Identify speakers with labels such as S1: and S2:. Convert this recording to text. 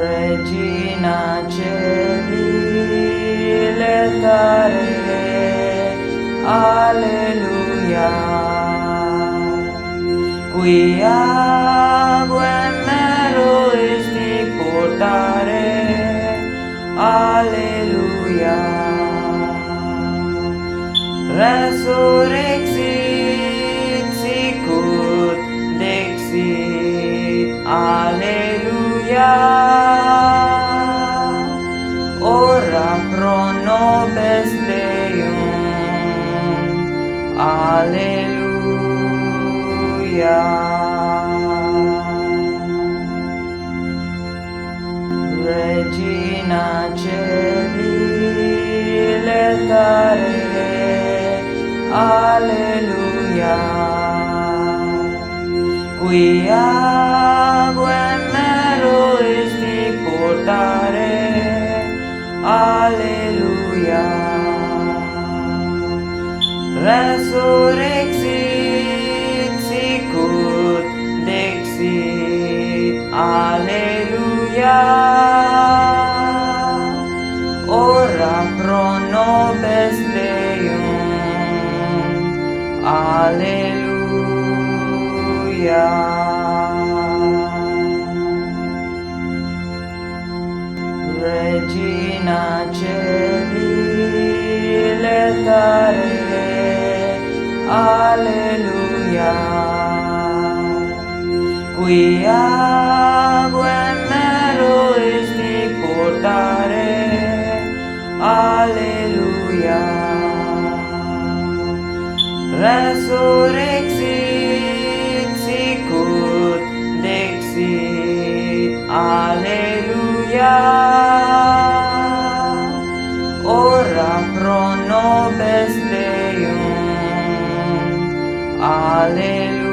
S1: Regina Celi, letare, alleluia. Quia mero esti portare, alleluia. Resurrexit sicut dixit, alleluia. Ora pro nobis Deum, alleluia. Regina Celi, letare, alleluia. Quia mero esti portare, alleluia. Resurrexit sicut dixit, alleluia. Ora pro nobis Deum, alleluia. Regina Celi, letare, alleluia. Quia mero esti portare, alleluia. Resurrexit sicut dixit, alleluia. Ora pro nobis Deum, alleluia.